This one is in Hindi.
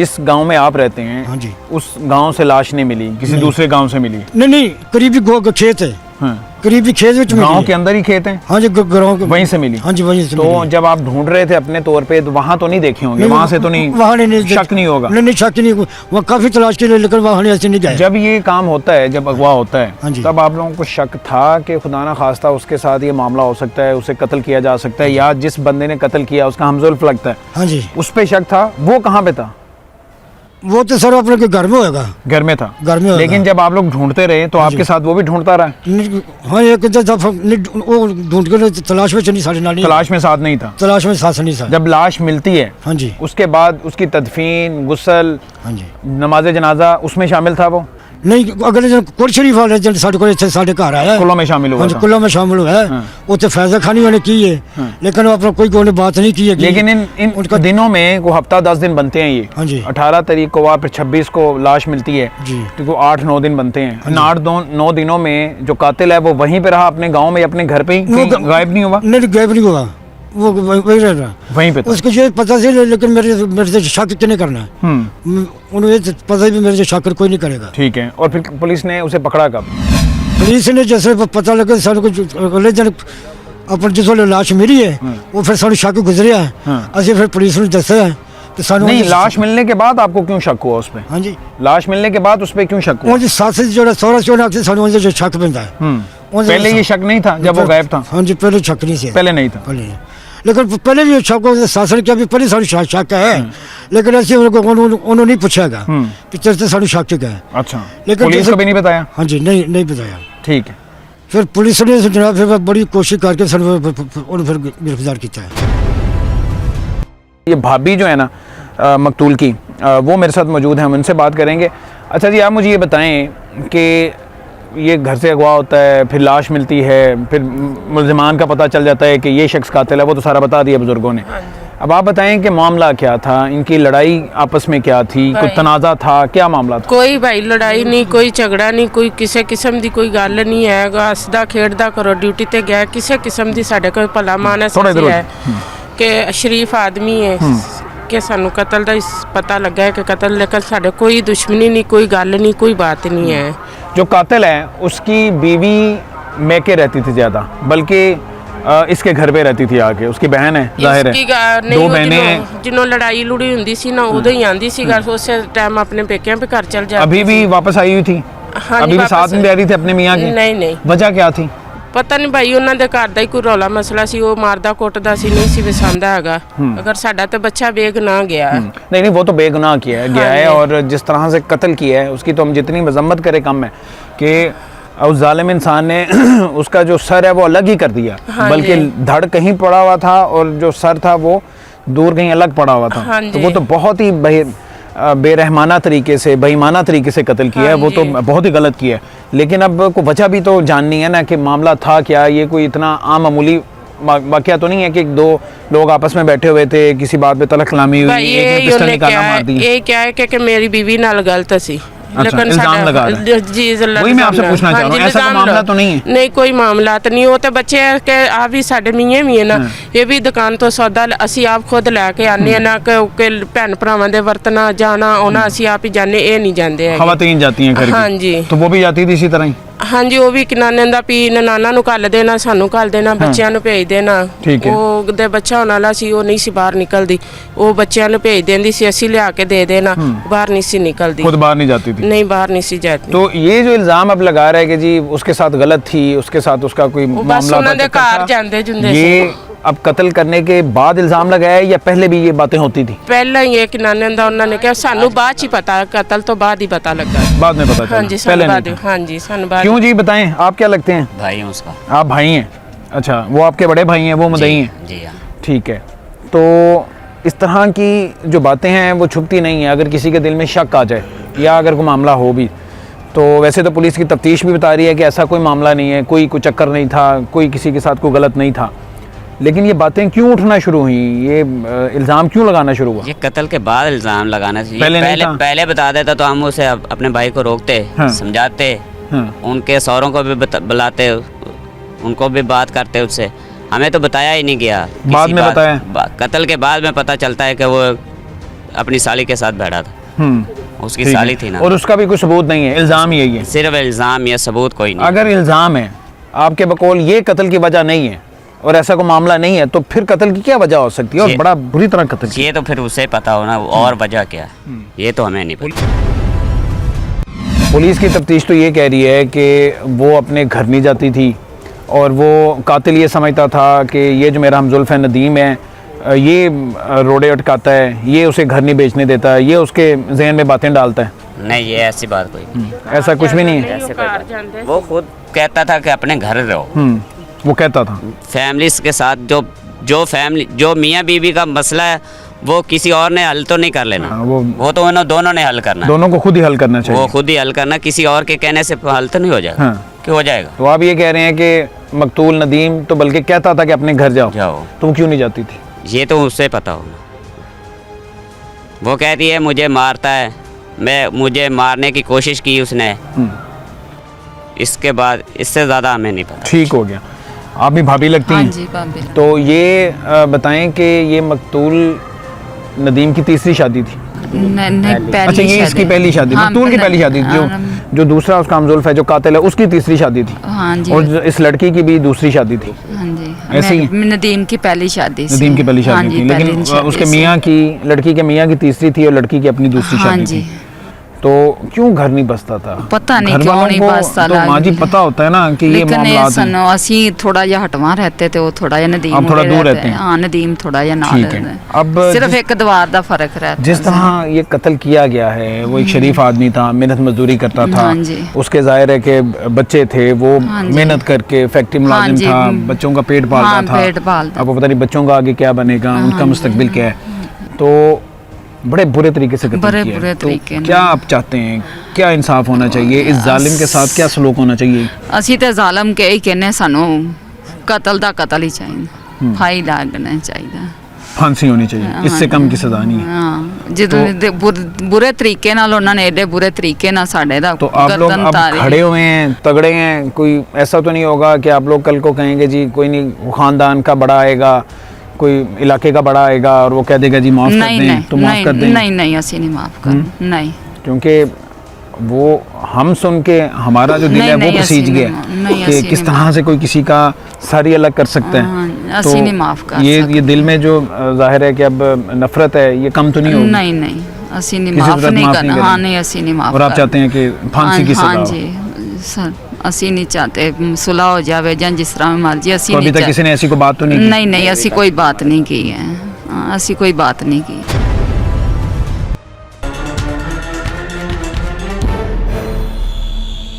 इस गांव में आप रहते हैं, हाँ जी। उस गांव से लाश नहीं मिली, किसी दूसरे गांव से मिली? नहीं, करीबी खेत है। हाँ। करीबी खेत में गांव के अंदर ही खेत हैं? हाँ जी, गाँव वहीं से मिली? हाँ जी, वहीं से तो मिली। जब आप ढूंढ रहे थे अपने तौर पे, तो वहां तो नहीं देखे होंगे? वहां से तो नहीं, वहाँ नहीं, शक नहीं होगा? नहीं, शक नहीं, वहाँ काफी तलाश के लिए, लेकिन वहाँ ऐसे नहीं गए। जब ये काम होता है, जब अगवा होता है, हाँ जी। तब आप लोगों को शक था कि खुदा ना खास्ता उसके साथ ये मामला हो सकता है, उसे कत्ल किया जा सकता है, या जिस बंदे ने कत्ल किया उसका हमजुल्फ लगता है, हाँ जी, उस पे शक था? वो कहाँ पे था? वो तो सर अपने घर में होगा। घर में था? घर में होगा। लेकिन जब आप लोग ढूंढते रहे तो आपके साथ वो भी ढूंढता रहा? हाँ, एक वो ढूंढ के तलाश में चली साढ़े नानी, तलाश में साथ नहीं था? तलाश में साथ नहीं था। जब लाश मिलती है, हाँ जी, उसके बाद उसकी तदफीन, गुस्ल, हाँ जी, नमाज जनाजा, उसमें शामिल था वो? नहीं, अगले दिन कुल शरीफ वाले दिन साढ़े को इतने साढ़े घर आया, कुल्लों में शामिल हुआ हाँ जी, था? कुल्लों में शामिल हुआ है। उसे फैजा खानी वाले की है, लेकिन अपना कोई बात नहीं की है। लेकिन इन दिनों में को हफ्ता 10 दिन बनते हैं ये। हाँ जी, 18 तारीख को फिर 26 को लाश मिलती है जी, तो 8-9 दिन बनते हैं। इन 8-9 दिनों में जो कातिल है वो वहीं पे रहा, अपने गांव में, अपने घर पे ही, कहीं गायब नहीं हुआ? नहीं, गायब नहीं हुआ, वो वही रह रहा, वहीं पे था? उसको ये पता से, लेकिन मेरे से शक नहीं करना है। उन्हें पता भी मेरे से शक कोई नहीं करेगा। ठीक है। और फिर पुलिस ने उसे पकड़ा कब? पुलिस ने जैसे पता लगा सारे को अगले दिन अपन जिस वाले लाश मिली है, वो फिर सारे शक गुजरिया है, असं फिर पुलिस ने दसा है तो सानू नहीं, लाश मिलने के बाद आपको क्यों शक हुआ उस पे? हाँ जी, लाश मिलने के बाद उस पे क्यों शक हुआ? वो सास जो सोरा चोना से सानू जो शक बनता है। पहले ये शक नहीं था जब वो गायब था? हाँ जी, पहले शक नहीं से, पहले नहीं था? पहले, लेकिन पहले भी शक हो, शासन क्या भी पहले सारी शक है, लेकिन ऐसे उन्होंने नहीं पूछेगा कि चलते सारी शक क्या है। अच्छा, लेकिन पुलिस को भी नहीं बताया? हाँ जी, नहीं बताया। ठीक है। फिर पुलिस ने जनाब फिर बड़ी कोशिश करके फिर गिरफ्तार किया है। ये भाभी जो है ना मकतूल की, वो मेरे साथ मौजूद हैं, हम उनसे बात करेंगे। अच्छा जी, आप मुझे ये बताएं कि ये घर से अगवा होता है, फिर लाश मिलती है, फिर मुल्ज़िमान का पता चल जाता है कि ये शख्स कातिल है, वो तो सारा बता दिया बुज़ुर्गों ने। अब आप बताएं कि मामला क्या था, इनकी लड़ाई आपस में क्या थी, कोई तनाज़ा था, क्या मामला था? कोई भाई लड़ाई नहीं, कोई झगड़ा नहीं, कोई किसी किस्म की कोई गल नहीं है। हसदा खेडदा करो ड्यूटी ते गया, किसी किस्म की साढ़े कोई भला मानस है कि शरीफ आदमी है कि सानू कतल का पता लगा है कि कतल, लेकिन साढ़े कोई दुश्मनी नहीं, कोई गल नहीं, कोई बात नहीं है। जो कातिल है उसकी बीवी मैके रहती थी ज़्यादा, बल्कि इसके घर पे रहती थी आके, उसकी बहन है, जाहिर है दो बहनें हैं। जिन्हों लड़ाई लुड़ी हुंदी सी ना, उदों ही आंदी सी घर, उस टाइम अपने पेकियां पे घर चल जाती। अभी भी वापस आई हुई थी? हाँ, अभी भी साथ में रह रही थी अपने मियाँ के? नहीं। वजह क्या थी? पता नहीं भाई, ਉਹਨਾਂ ਦੇ ਘਰ ਦਾ ਹੀ ਕੋਈ ਰੌਲਾ ਮਸਲਾ ਸੀ, ਉਹ ਮਾਰਦਾ ਕੁੱਟਦਾ ਸੀ, नहीं सी वसांदा हैगा। अगर साडा तो बच्चा बेगुनाह गया। नहीं, वो तो बेगुनाह गया है, और जिस तरह से कत्ल किया है उसकी तो हम जितनी मजम्मत करें कम है कि उस जालिम इंसान ने उसका जो सर है वो अलग ही कर दिया, बल्कि धड़ कहीं पड़ा हुआ था और जो सर था वो दूर कहीं अलग पड़ा हुआ था। तो वो तो बहुत ही बेरहमाना तरीके से, बेईमाना तरीके से कत्ल किया है, वो तो बहुत ही गलत किया है। लेकिन अब को वजह भी तो जाननी है ना कि मामला था क्या। ये कोई इतना आम मामूली वाकया तो नहीं है कि दो लोग आपस में बैठे हुए थे, किसी बात पे तलक कलामी हुई, एक ने पिस्टल निकाला मार दी। ये क्या है कि मेरी बीवी नाल गलत सी, अच्छा, इल्जाम लगा रहे हैं। जी, वही मैं आपसे पूछना चाह रहा हूं, ऐसा कोई मामला तो नहीं है? नहीं, कोई मामला तो नहीं। वो तो बच्चे के आ भी साडे मियां भी है ना, ये भी दुकान तो सौदा ਅਸੀਂ आप खुद लैके आने ना कि भैन भरावां दे वरतना जाना आना, ਅਸੀਂ आप ही जाने, ये नहीं जाते हैं। खवातीन जाती हैं घर की? हाँ जी। तो वो भी जाती थी इसी तरह ही? हाँ जी, वो भी किनाने ਦਾ ਪੀ ਨਾਨਾ ਨੂੰ ਕੱਲ ਦੇਣਾ, ਸਾਨੂੰ ਕੱਲ ਦੇਣਾ, ਬੱਚਿਆਂ ਨੂੰ ਭੇਜ ਦੇਣਾ। ਉਹ ਦੇ ਬੱਚਾ ਹੋਣ ਵਾਲਾ ਸੀ, ਉਹ ਨਹੀਂ ਸੀ ਬਾਹਰ ਨਿਕਲਦੀ, ਉਹ ਬੱਚਿਆਂ ਨੂੰ ਭੇਜ ਦਿੰਦੀ ਸੀ, ਅਸੀਂ ਲਿਆ ਕੇ ਦੇ ਦੇਣਾ, बाहर नहीं सी निकलती। खुद बाहर नहीं जाती थी? नहीं, बाहर नहीं सी जाती। तो ये जो इल्जाम अब लगा रहा है कि जी उसके साथ गलत थी, उसके साथ उसका कोई मामला था, ये अब कत्ल करने के बाद इल्जाम लगाया है या पहले भी ये बातें होती थी? पहले ही एक नाने दा उन्होंने कहा, सानू बाद ही पता, कत्ल तो बाद ही पता लगा। बाद में पता चला? हाँ जी, पहले बाद। हाँ जी, सन बाद। क्यों जी, बताएं, आप क्या लगते हैं? भाई हूँ उसका। आप भाई हैं? अच्छा, वो आपके बड़े भाई हैं, वो मुद्दई हैं? जी हाँ। ठीक है। तो इस तरह की जो बातें हैं वो छुपती नहीं है। अगर किसी के दिल में शक आ जाए या अगर कोई मामला हो भी, तो वैसे तो पुलिस की तफ्तीश भी बता रही है कि ऐसा कोई मामला नहीं है, कोई चक्कर नहीं था, कोई किसी के साथ कोई गलत नहीं था, लेकिन ये बातें क्यों उठना शुरू हुई, ये इल्ज़ाम क्यों लगाना शुरू हुआ? ये कत्ल के बाद इल्ज़ाम लगाना चाहिए। पहले बता देता तो हम उसे अपने भाई को रोकते, समझाते, उनके सौरों को भी बुलाते, उनको भी बात करते उससे। हमें तो बताया ही नहीं गया। बाद में बताया? कत्ल के बाद में पता चलता है कि वो अपनी साली के साथ बैठा था। उसकी ठीक साली है। थी ना। और उसका भी कोई सबूत नहीं है, इल्ज़ाम यही है। सिर्फ इल्ज़ाम या सबूत कोई नहीं। अगर इल्ज़ाम है आपके बकौल ये कत्ल की वजह नहीं है और ऐसा कोई मामला नहीं है, तो फिर कत्ल की क्या वजह हो सकती है? और ये- बड़ा बुरी तरह कत्ल किया। ये तो फिर उसे पता होना और वजह क्या है, ये तो हमें नहीं पता। पुलिस की तफ्तीश तो ये कह रही है कि वो अपने घर नहीं जाती थी और वो कातिल ये समझता था कि ये जो मेरा हमजुल्फ़ है नदीम है, ये रोड़े अटकाता है, ये उसे घर नहीं बेचने देता, ये उसके जहन में बातें डालता है। नहीं, ये ऐसी बात कोई नहीं। ऐसा कुछ भी नहीं है। ऐसे कोई बात। वो खुद कहता था कि अपने घर रहो। वो कहता था फैमिलीज के साथ जो मियाँ बीवी का मसला है वो किसी और ने हल तो नहीं कर लेना। हाँ, वो तो उन्होंने दोनों ने हल करना है। दोनों को खुद ही हल करना वो चाहिए। खुद ही हल करना, किसी और के कहने से हल तो नहीं हो जाएगा। हाँ। क्यों हो जाएगा? तो आप ये कह रहे हैं कि मकतूल नदीम तो बल्कि कहता था कि अपने घर जाओ, जाओ। तो वो क्यों नहीं जाती थी? ये तो उससे पता होगा। वो कहती है मुझे मारता है, मुझे मारने की कोशिश की उसने। इसके बाद इससे ज़्यादा हमें नहीं पता। ठीक हो गया। आप भी भाभी लगती हाँ हैं। जी भाभी। तो ये बताएं कि ये मकतूल नदीम की तीसरी शादी थी। नहीं पहली अच्छा, ये इसकी पहली शादी, हाँ, मकतूल की पहली शादी थी। जो दूसरा उसका हमजुल्फ़ है जो कातिल है, उसकी तीसरी शादी थी। हाँ जी। और इस लड़की की भी दूसरी शादी थी। हाँ जी। ऐसे ही? नदीम की पहली शादी थी। नदीम की पहली हाँ शादी जी, थी, पहली लेकिन शादी उसके थी। मियाँ की, लड़की के मियाँ की तीसरी थी और लड़की की अपनी दूसरी हाँ शादी जी। थी। तो क्यों घर नहीं बसता था? पता नहीं घर क्यों वालों नहीं को बसता तो माँ जी पता होता है ना कि ये लेकिन मामलात हैं। सनो असी थोड़ा जिहा हटवा रहते थे, वो थोड़ा जिहा नदीम आप थोड़ा उरे दूर रहते हैं। हाँ, नदीम थोड़ा जिहा नाल ठीक है। रहता है। अब सिर्फ जिस- एक दीवार दा फर्क रहता जिस तरह ये कत्ल किया गया है, वो एक शरीफ आदमी था, मेहनत मजदूरी करता था। हाँ जी। उसके जाहिर है कि बच्चे थे, वो हाँ जी। मेहनत करके फैक्ट्री मुलाजिम जी। था, बच्चों का पेट पालता हाँ, था। पेट पालता। अब वो पता नहीं बच्चों का आगे क्या बनेगा, उनका मुस्तकबिल क्या है। तो बड़े बुरे तरीके से कत्ल बड़े किया है। बुरे तो तरीके क्या आप चाहते हैं, क्या इंसाफ होना चाहिए? इस जालिम के साथ क्या सलूक होना चाहिए? ਅਸੀਂ ਤੇ ਜ਼ਾਲਮ ਕੇ ਹੀ ਕਹਿੰਨੇ ਸਾਨੂੰ ਕਤਲ ਦਾ ਕਤਲ ਹੀ ਚਾਹੀਦਾ, ਫਾਈ ਲੱਗਣਾ ਚਾਹੀਦਾ। फांसी होनी चाहिए, इससे कम की सजा नहीं है। ਹਾਂ ਜਦੋਂ ਬੁਰੇ ਤਰੀਕੇ ਨਾਲ ਉਹਨਾਂ ਨੇ ਏਡੇ ਬੁਰੇ ਤਰੀਕੇ ਨਾਲ ਸਾਡੇ ਦਾ तो आप लोग अब खड़े हुए हैं, तगड़े हैं, कोई ऐसा तो नहीं होगा कि आप लोग कल को कहेंगे जी कोई नहीं, खानदान का बड़ा आएगा, कोई इलाके का बड़ा आएगा और वो कह देगा जी माफ़ कर नहीं दें, नहीं तो माफ़ कर दें? नहीं नहीं ਅਸੀਂ नहीं माफ कर नहीं क्योंकि वो हम सुन के हमारा जो दिल नहीं, है वो नहीं, पसीज ऐसी गया नहीं, कि ऐसी किस नहीं तरह से कोई किसी का सारी अलग कर सकता है। हाँ, ऐसी नहीं माफ कर ये सकते। दिल में जो जाहिर है कि अब नफरत है, ये कम तो नहीं होगी? नहीं नहीं ਅਸੀਂ ਨਹੀਂ किसी माफ सूरत नहीं माफ करना। नहीं हाँ करेंगे। नहीं ਅਸੀਂ नहीं माफ और आप चाहते हैं कि फांसी की सजा हाँ हो? जी सर ਅਸੀਂ नहीं चाहते सुलह हो जावे ਜਾਂ जिस तरह मर्जी ਅਸੀਂ तो अभी नहीं तक किसी ने ऐसी कोई बात तो नहीं की? नहीं नहीं ਅਸੀਂ कोई बात नहीं की है। हाँ, ਅਸੀਂ कोई बात नहीं की।